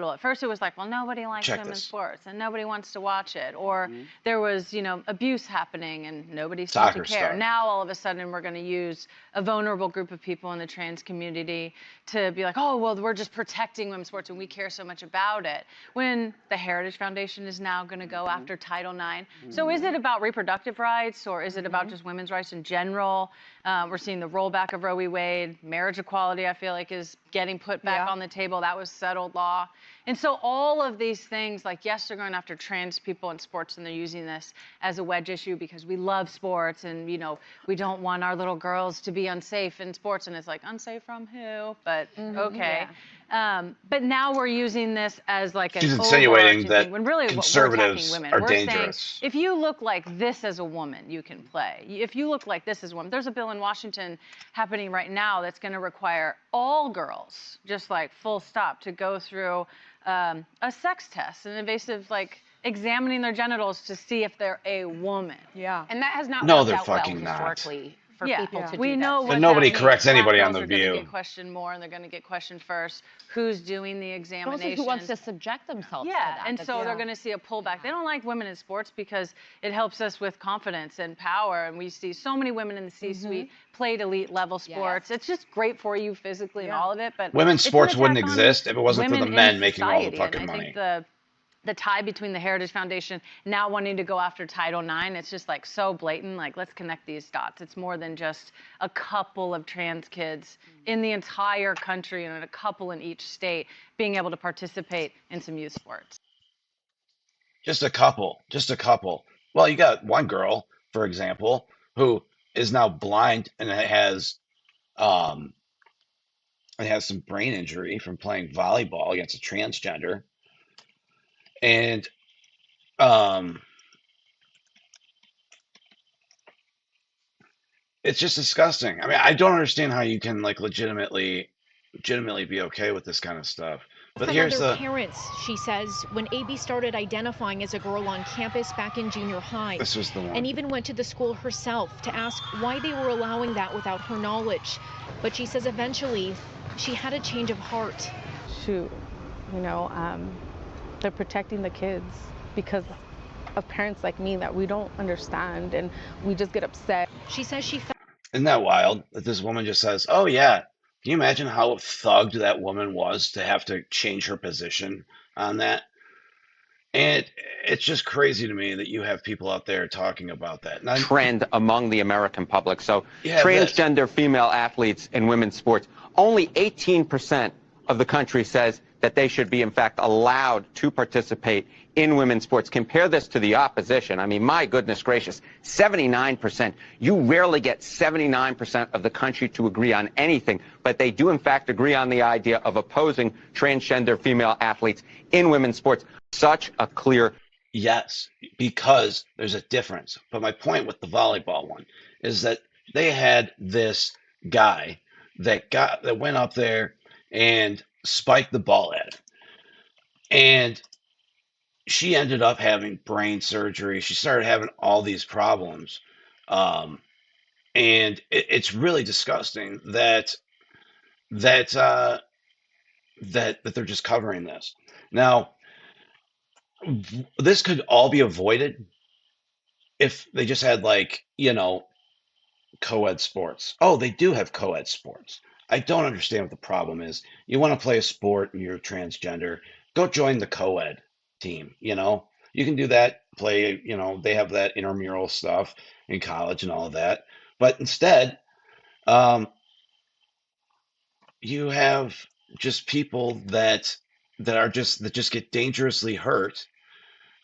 G: At first it was like, well, nobody likes women's sports and nobody wants to watch it. Or there was, abuse happening and nobody seemed to care. Now, all of a sudden, we're going to use a vulnerable group of people in the trans community to be like, oh, well, we're just protecting women's sports and we care so much about it. When the Heritage Foundation is now going to go after Title IX. So is it about reproductive rights, or is it about just women's rights in general? We're seeing the rollback of Roe v. Wade. Marriage equality, I feel like, is getting put back on the table. That was settled law. And so all of these things, like, yes, they're going after trans people in sports, and they're using this as a wedge issue because we love sports and, we don't want our little girls to be unsafe in sports. And it's like, unsafe from who? But okay. But now we're using this as like an
B: She's insinuating that
G: thing, when really
B: conservatives
G: we're attacking women.
B: are
G: We're
B: dangerous.
G: saying, if you look like this as a woman, you can play. If you look like this as a woman, there's a bill in Washington happening right now that's going to require all girls, just like full stop, to go through a sex test, an invasive, like, examining their genitals to see if they're a woman.
A: Yeah. And that has not
B: No,
A: worked
B: they're
A: out
B: fucking
A: well
B: not.
A: historically for people to do
G: we
A: that.
G: know
B: But
G: what
B: nobody
G: that means.
B: corrects anybody on
G: Black
B: The
G: girls are
B: View.
G: gonna get questioned more, and they're going to get questioned first. Who's doing the
I: But
G: examination?
I: also, who wants to subject themselves to that?
G: And so they're going to see a pullback. They don't like women in sports because it helps us with confidence and power. And we see so many women in the C-suite played elite level sports. It's just great for you physically and all of it. But
B: Women's
G: it's an
B: sports wouldn't
G: attack on
B: exist if it wasn't for the
G: women
B: men
G: in
B: making all the
G: society.
B: fucking
G: And I
B: money.
G: think the tie between the Heritage Foundation now wanting to go after Title IX, it's just like so blatant. Like, let's connect these dots. It's more than just a couple of trans kids in the entire country and a couple in each state being able to participate in some youth sports.
B: Just a couple. Well, you got one girl, for example, who is now blind and has some brain injury from playing volleyball against a transgender. And it's just disgusting. I mean, I don't understand how you can, like, legitimately be okay with this kind of stuff. But
K: From
B: here's
K: other
B: the
K: parents, she says, when AB started identifying as a girl on campus back in junior high,
B: This was the one.
K: and even went to the school herself to ask why they were allowing that without her knowledge. But she says eventually she had a change of heart.
D: Shoot, they're protecting the kids because of parents like me that we don't understand, and we just get upset.
K: She says she felt
B: Isn't that wild that this woman just says, oh, yeah. Can you imagine how thugged that woman was to have to change her position on that? And it's just crazy to me that you have people out there talking about that. And
L: trend among the American public. So
B: Yeah,
L: transgender female athletes in women's sports, only 18% of the country says that they should be, in fact, allowed to participate in women's sports. Compare this to the opposition. I mean, my goodness gracious, 79%. You rarely get 79% of the country to agree on anything, but they do, in fact, agree on the idea of opposing transgender female athletes in women's sports. Such a clear...
B: Yes, because there's a difference. But my point with the volleyball one is that they had this guy that went up there and spiked the ball at him. And she ended up having brain surgery. She started having all these problems. And it's really disgusting that they're just covering this. Now, this could all be avoided if they just had, like, co-ed sports. Oh, they do have co-ed sports. I don't understand what the problem is. You want to play a sport and you're transgender, go join the co-ed team. You can do that, play, they have that intramural stuff in college and all of that. But instead, you have just people that just get dangerously hurt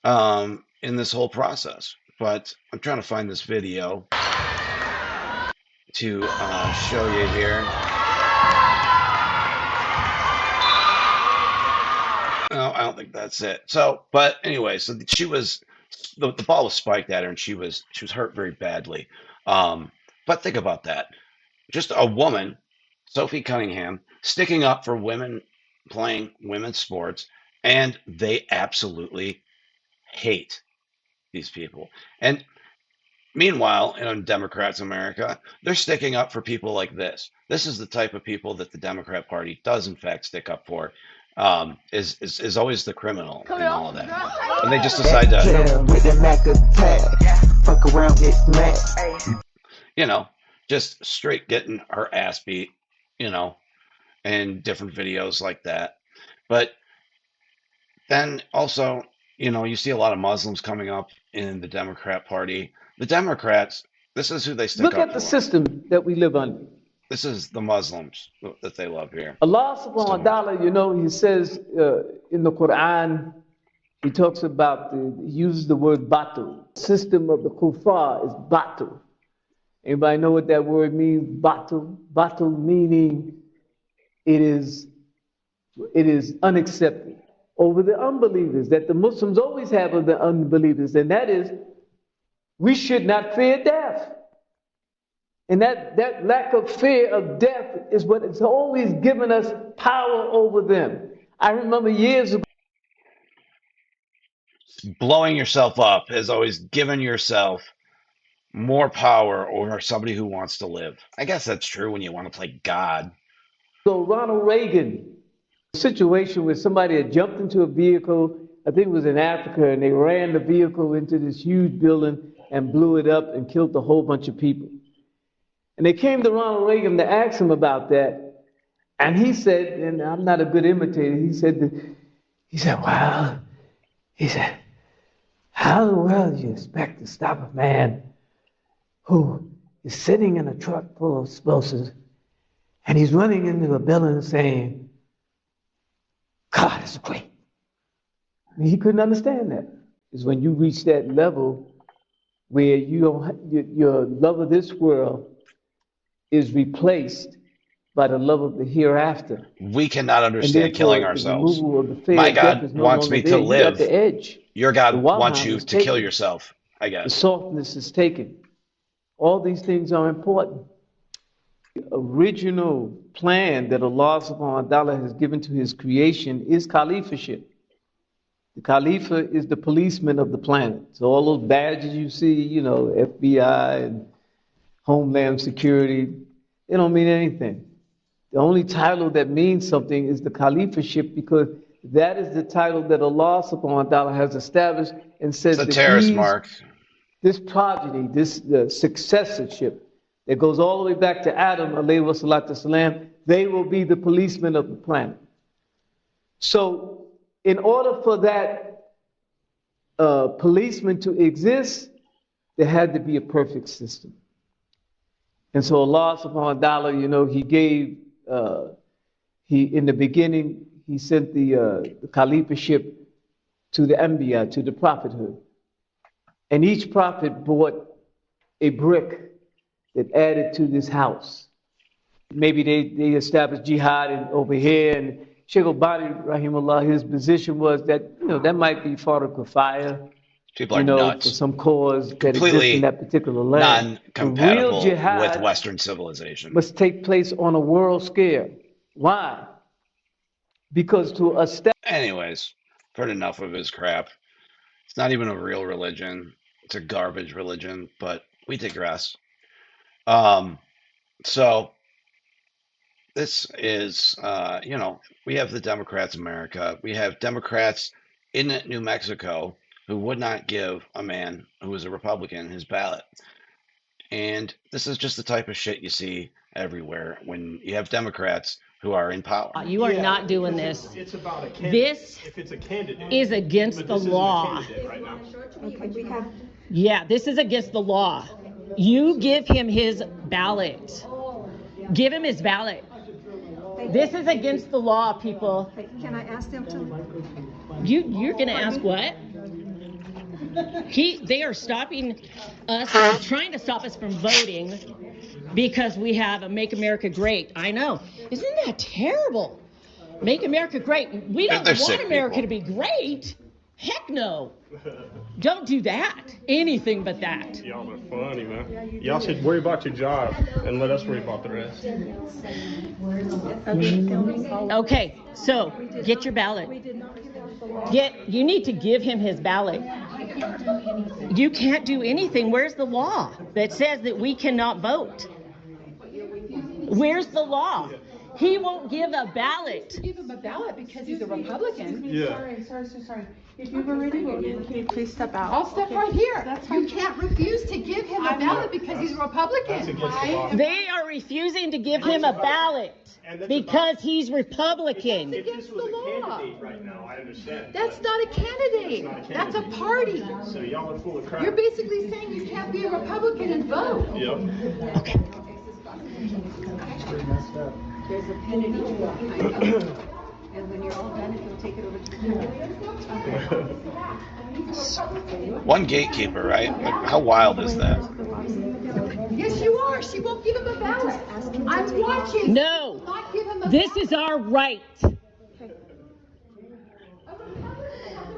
B: in this whole process. But I'm trying to find this video to show you here. No, I don't think that's it. So, but anyway, so she was the ball was spiked at her, and she was hurt very badly. But think about that. Just a woman, Sophie Cunningham, sticking up for women playing women's sports, and they absolutely hate these people. And meanwhile, in Democrats America, they're sticking up for people like this. This is the type of people that the Democrat Party does, in fact, stick up for. Is always the criminal and all of that. And they just decide to, fuck around, get smacked. Just straight getting her ass beat, and different videos like that. But then also, you see a lot of Muslims coming up in the Democrat Party. The Democrats, this is who they stick up for.
J: Look at the system that we live under.
B: This is the Muslims that they love here.
J: Allah subhanahu wa ta'ala, he says in the Quran, he talks about, he uses the word batil. System of the kuffar is batil. Anybody know what that word means? Batil? Batil meaning it is unaccepted over the unbelievers that the Muslims always have of the unbelievers, and that is, we should not fear death. And that lack of fear of death is what has always given us power over them. I remember years ago.
B: Blowing yourself up has always given yourself more power over somebody who wants to live. I guess that's true when you want to play God.
J: So Ronald Reagan, a situation where somebody had jumped into a vehicle, I think it was in Africa, and they ran the vehicle into this huge building and blew it up and killed a whole bunch of people. And they came to Ronald Reagan to ask him about that. And he said, and I'm not a good imitator, he said, how in the world do you expect to stop a man who is sitting in a truck full of explosives and he's running into a building saying, God is great? And he couldn't understand that. It's when you reach that level where your love of this world is replaced by the love of the hereafter.
B: We cannot understand killing ourselves. My God wants me to live. Your God wants you to kill yourself, I guess.
J: The softness is taken. All these things are important. The original plan that Allah subhanahu wa ta'ala has given to his creation is caliphaship. The Khalifa is the policeman of the planet. So all those badges you see, FBI and Homeland Security, they don't mean anything. The only title that means something is the caliphaship, because that is the title that Allah subhanahu wa ta'ala has established and says
B: it's a terrorist mark.
J: This progeny, this successorship that goes all the way back to Adam, alayhi wa salatu salam, they will be the policemen of the planet. So in order for that policeman to exist, there had to be a perfect system. And so Allah subhanahu wa ta'ala, he gave, in the beginning, he sent the caliphaship to the Anbiya, to the prophethood. And each prophet brought a brick that added to this house. Maybe they established jihad over here, and Sheikh Al-Bani, rahimahullah, his position was that, that might be Farq Kafaya.
B: People are nuts.
J: For some cause that exists in that particular land.
B: Non-compatible with Western civilization.
J: Must take place on a world scale. Why? Because to establish.
B: Anyways, I've heard enough of his crap. It's not even a real religion. It's a garbage religion, but we digress. So this is, we have the Democrats in America. We have Democrats in New Mexico who would not give a man who was a Republican his ballot. And this is just the type of shit you see everywhere when you have Democrats who are in power.
M: You are not doing this.
V: It's about a candidate.
M: This is against the law.
V: Right now.
N: Okay, we have.
M: Yeah, this is against the law. You give him his ballot. Give him his ballot. This is against the law, people.
N: Can I ask them to?
M: You're gonna ask what? They are stopping us, trying to stop us from voting because we have a Make America Great. I know. Isn't that terrible? Make America Great. We don't want America to be great. Heck no. Don't do that. Anything but that.
V: Y'all are funny, man. Y'all should worry about your job and let us worry about the rest.
M: Okay, so get your ballot. You need to give him his ballot. You can't do anything. Where's the law that says that we cannot vote? Where's the law? He won't give a ballot.
N: Give him a ballot because he's a Republican.
V: Yeah.
N: Sorry. If you've already voted, can you please step out? I'll step right here. That's fine. You can't refuse to give him a ballot because he's a Republican.
M: They are refusing to give him a ballot because he's Republican.
N: That's against the law.
V: Right now, I understand.
N: That's not a candidate. That's a party.
V: So y'all are full of crap.
N: You're basically saying you can't be a Republican and vote.
V: Yep.
M: Okay.
N: There's a pen in each book. And when you're all done, if you'll take it over to the
B: One gatekeeper, right? Like, how wild is that?
N: Yes, you are. She won't give him a ballot. I'm watching.
M: No.
N: Not give him a
M: This
N: ballot.
M: is our right.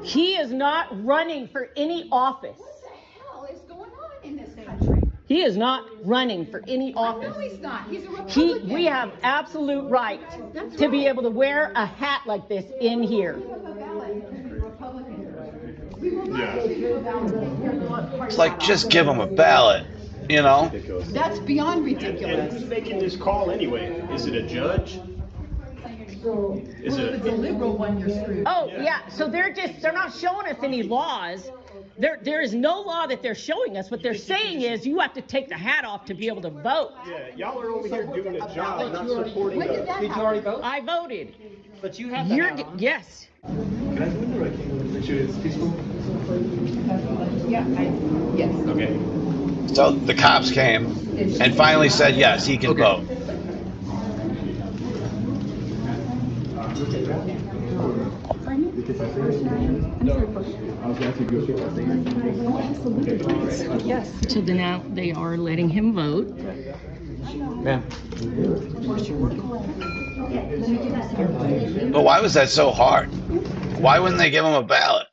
M: He is not running for any office.
N: What the hell is going on in this country?
M: He is not running for any office.
N: No, he's not. He's a Republican.
M: We have absolute right to be able to wear a hat like this in here.
B: It's like, just give them a ballot, you know?
N: That's beyond ridiculous.
V: And who's making this call anyway? Is it a judge?
N: If it's a liberal one, you're screwed.
M: Oh, yeah. So they're not showing us any laws. There is no law that they're showing us. What they're saying is you have to take the hat off to be able to vote.
V: Yeah, y'all are over here doing a job, not supporting
N: When did that
V: Did you
N: happen?
V: already vote?
M: I voted.
V: But you have the hat on.
M: Yes.
V: Can I do it or I can't? Make sure it's peaceful?
N: Yes.
V: Okay.
B: So the cops came and finally said, yes, he can vote.
N: Yes.
M: So now they are letting him vote.
J: Yeah.
B: But why was that so hard? Why wouldn't they give him a ballot?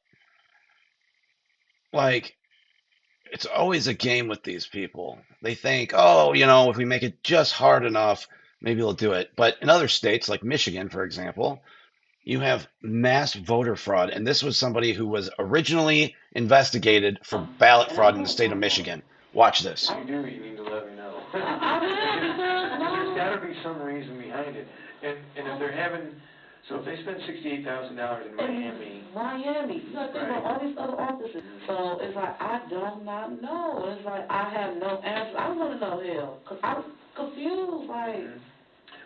B: Like, it's always a game with these people. They think, oh, if we make it just hard enough, maybe they'll do it. But in other states, like Michigan, for example, you have mass voter fraud. And this was somebody who was originally investigated for ballot fraud in the state of Michigan. Watch this.
O: If you do, you need to let me know. There's got to be some reason behind it. And if they're having, so if they spend $68,000 in Miami.
P: You got to think about all these other offices. So it's like, I do not know. It's like, I have no answer. I want to know hell. Because I'm confused, like.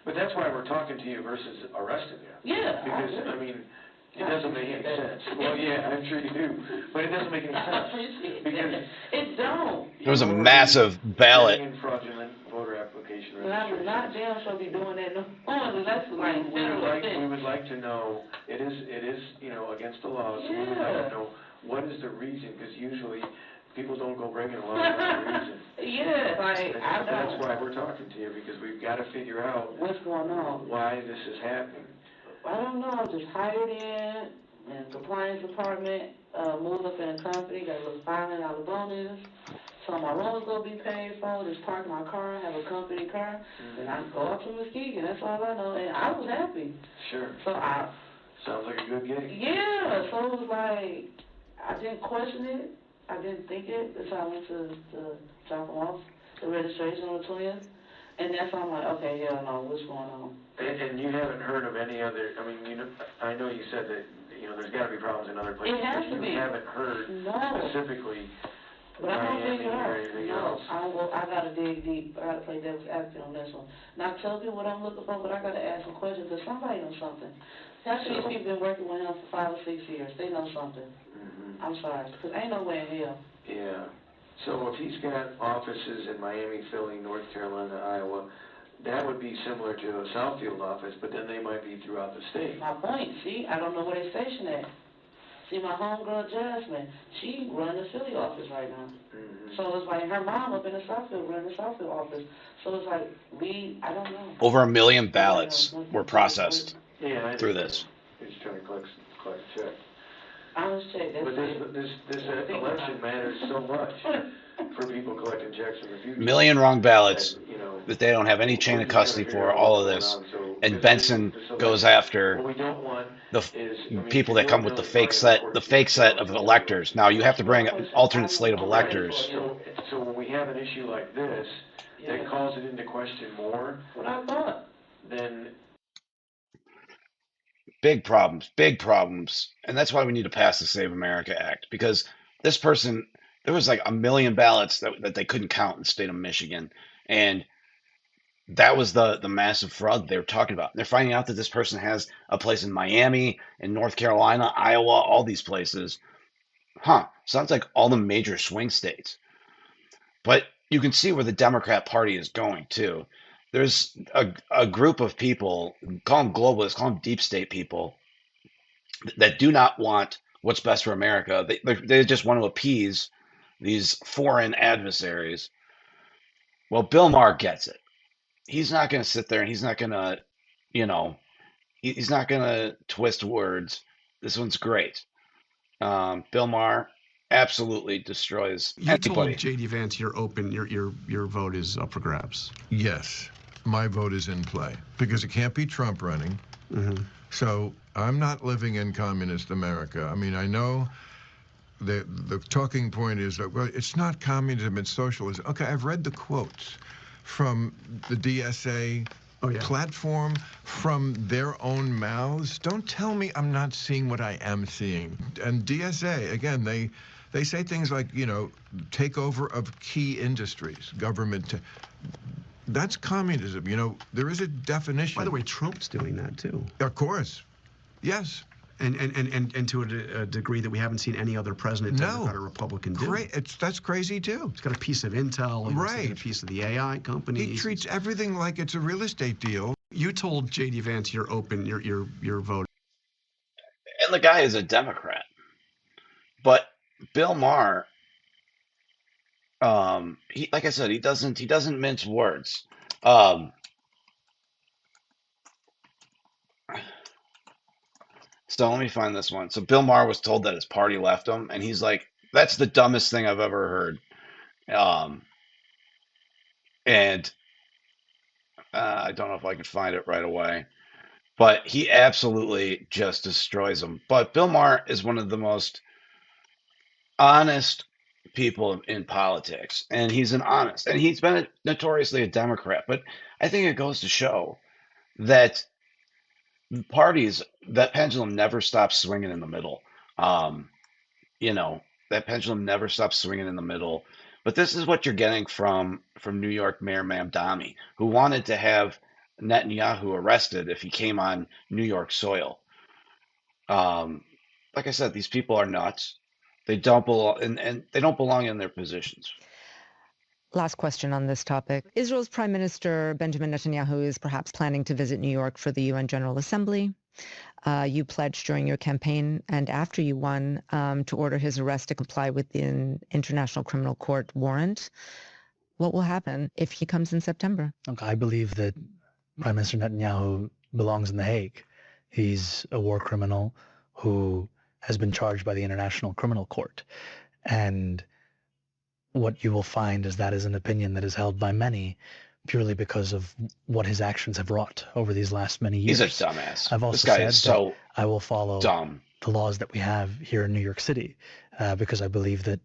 O: But that's why we're talking to you versus arresting you.
P: Yeah.
O: Because, it doesn't make any sense. Well, yeah, I'm sure you do. But it doesn't make any sense. Because
P: it don't.
B: There was a massive ballot.
O: Fraudulent voter application.
P: But I'm not damn sure be doing that no more. That's like
O: we would like to know, it is against the law, so we would like to know what is the reason, because usually people don't go breaking a law without a reason.
P: Yeah, like, I know.
O: That's why we're talking to you, because we've got to figure out
P: what's going on,
O: why this is happening.
P: I don't know, just hired in compliance department, moved up in a company that was $500 bonus. So my loan's gonna be paid for, just park my car, have a company car, and I go up to Muskegon, that's all I know, and I was happy.
O: Sure.
P: So
O: Sounds like a good gig.
P: Yeah, so it was like, I didn't question it. I didn't think it. That's how I went to drop them off, the registration on the 20th. And that's how I'm like, okay, yeah, no, what's going on?
O: And you haven't heard of any other, I mean, you know, I know you said that, you know, there's got to be problems in other places.
P: It has to be.
O: You haven't heard specifically
P: But I don't
O: Miami
P: think
O: or anything else.
P: I gotta dig deep. I gotta play devil's advocate on this one. Not tell people what I'm looking for, but I gotta ask some questions because somebody knows something. Half of these people been working with him for 5 or 6 years. They know something.
O: Mm-hmm.
P: I'm sorry, because ain't no way in hell.
O: Yeah. So if he's got offices in Miami, Philly, North Carolina, Iowa, that would be similar to a Southfield office, but then they might be throughout the state.
P: My point, see, I don't know where they stationed at. See, my homegirl Jasmine, she run the Philly office right now.
O: Mm-hmm.
P: So it's like her mom up in the Southfield running the Southfield office. So it's like, I don't know.
B: Over 1 million ballots were processed through this.
O: He's trying to collect a check.
P: I was checking.
O: But this election matters so much for people collecting checks in the future.
B: 1 million wrong ballots
O: that, you know,
B: that they don't have any chain of custody for, all of this. And Benson goes after the people that come with the fake set of electors. Now you have to bring an alternate slate of electors.
O: So when we have an issue like this that calls it into question more, what I thought, then
B: Big problems. And that's why we need to pass the Save America Act, because this person, there was like 1 million ballots that they couldn't count in the state of Michigan. And that was the massive fraud they were talking about. They're finding out that this person has a place in Miami, in North Carolina, Iowa, all these places. Sounds like all the major swing states. But you can see where the Democrat Party is going, too. There's a group of people, call them globalists, call them deep state people, that do not want what's best for America. They just want to appease these foreign adversaries. Well, Bill Maher gets it. He's not going to sit there and he's not going to, he's not going to twist words. This one's great. Bill Maher absolutely destroys anybody.
Q: You told J.D. Vance you're open, your vote is up for grabs.
R: Yes, my vote is in play because it can't be Trump running.
Q: Mm-hmm.
R: So I'm not living in communist America. I mean, I know the talking point is that, well, it's not communism, it's socialism. Okay, I've read the quotes from the DSA platform, from their own mouths. Don't tell me I'm not seeing what I am seeing. And DSA, again, they say things like, takeover of key industries, government. That's communism. There is a definition.
Q: By the way, Trump's doing that too.
R: Of course. Yes.
Q: And to a degree that we haven't seen any other president, Democrat or Republican, do.
R: That's crazy too.
Q: He's got a piece of intel.
R: Right.
Q: A piece of the AI company.
R: He treats everything like it's a real estate deal.
Q: You told J.D. Vance you're open, your vote.
B: And the guy is a Democrat. But Bill Maher, like I said, he doesn't mince words. So let me find this one. So Bill Maher was told that his party left him, and he's like, "That's the dumbest thing I've ever heard." And I don't know if I can find it right away, but he absolutely just destroys him. But Bill Maher is one of the most honest people in politics, and he's and he's been notoriously a Democrat. But I think it goes to show that parties, that pendulum never stops swinging in the middle. That pendulum never stops swinging in the middle. But this is what you're getting from New York Mayor Mamdani, who wanted to have Netanyahu arrested if he came on New York soil. Like I said, these people are nuts. They don't belong, and they don't belong in their positions.
S: Last question on this topic. Israel's Prime Minister Benjamin Netanyahu is perhaps planning to visit New York for the UN General Assembly. You pledged during your campaign and after you won to order his arrest to comply with the International Criminal Court warrant. What will happen if he comes in September?
U: Look, I believe that Prime Minister Netanyahu belongs in The Hague. He's a war criminal who has been charged by the International Criminal Court. And what you will find is that is an opinion that is held by many, purely because of what his actions have wrought over these last many years.
B: He's a dumbass.
U: I've also
B: this guy
U: said
B: is so
U: that I will follow
B: dumb.
U: the laws that we have here in New York City because I believe that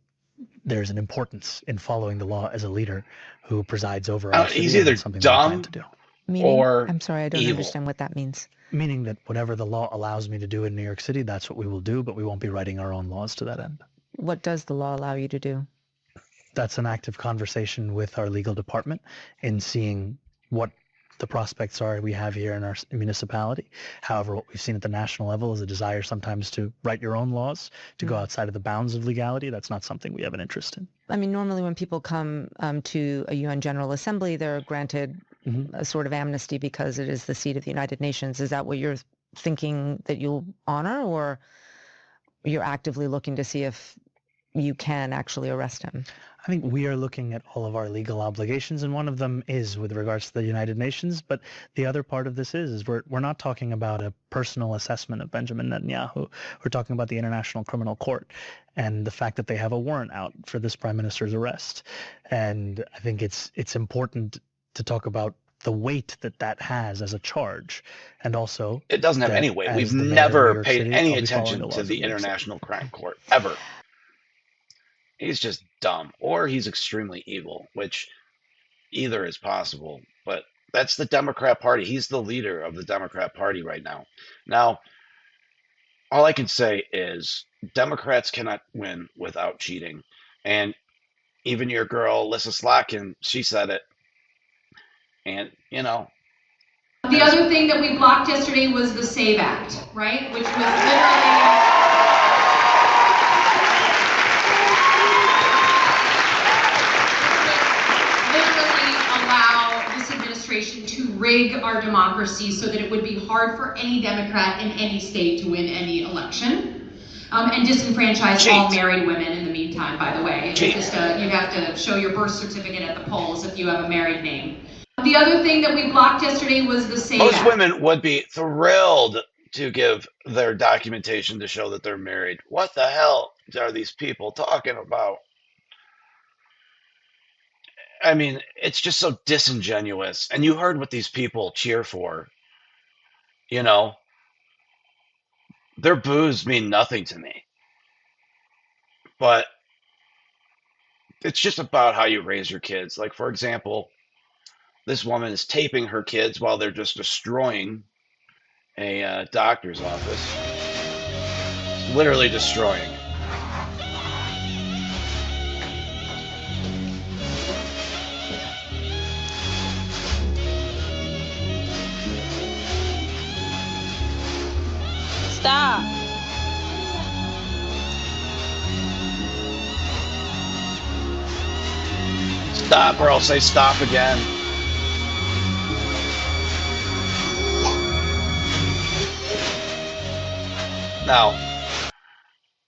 U: there's an importance in following the law as a leader who presides over our city.
B: He's either
U: something
B: dumb
U: to do.
S: Meaning?
B: or
S: I'm sorry, I don't
B: evil.
S: understand what that means.
U: Meaning that whatever the law allows me to do in New York City, that's what we will do, but we won't be writing our own laws to that end.
S: What does the law allow you to do?
U: That's an active conversation with our legal department in seeing what the prospects are we have here in our municipality. However, what we've seen at the national level is a desire sometimes to write your own laws, to go outside of the bounds of legality. That's not something we have an interest in.
S: I mean, normally when people come to a UN General Assembly, they're granted a sort of amnesty because it is the seat of the United Nations. Is that what you're thinking that you'll honor, or you're actively looking to see if you can actually arrest him?
U: I think we are looking at all of our legal obligations, and one of them is with regards to the United Nations. But the other part of this is we're not talking about a personal assessment of Benjamin Netanyahu. We're talking about the International Criminal Court and the fact that they have a warrant out for this prime minister's arrest. And I think it's important to talk about the weight that has as a charge, and also
B: it doesn't have any weight. We've never paid any attention to the International Crime Court ever. He's just dumb, or he's extremely evil, which either is possible. But that's the Democrat Party. He's the leader of the Democrat Party right now. Now, all I can say is Democrats cannot win without cheating. And even your girl, Lissa Slotkin, she said it. And, you know.
C: The other thing that we blocked yesterday was the SAVE Act, right? Which was literally... to rig our democracy so that it would be hard for any Democrat in any state to win any election, and disenfranchise all married women in the meantime, by the way. Just, you have to show your birth certificate at the polls if you have a married name. The other thing that we blocked yesterday was the SAVE Act.
B: Most women would be thrilled to give their documentation to show that they're married. What the hell are these people talking about? I mean, it's just so disingenuous. And you heard what these people cheer for. You know, their boos mean nothing to me. But it's just about how you raise your kids. Like, for example, this woman is taping her kids while they're just destroying a doctor's office. Literally destroying.
G: Stop.
B: Stop, or I'll say stop again. Now,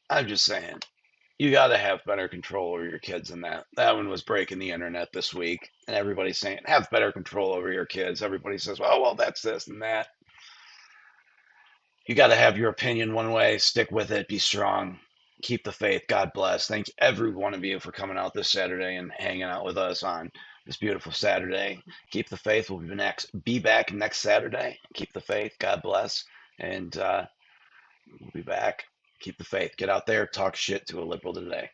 B: I'm just saying, you got to have better control over your kids than that. That one was breaking the internet this week, and everybody's saying, have better control over your kids. Everybody says, well, that's this and that. You got to have your opinion one way, stick with it, be strong, keep the faith. God bless. Thank every one of you for coming out this Saturday and hanging out with us on this beautiful Saturday. Keep the faith. We'll be back next Saturday. Keep the faith. God bless. And we'll be back. Keep the faith. Get out there, talk shit to a liberal today.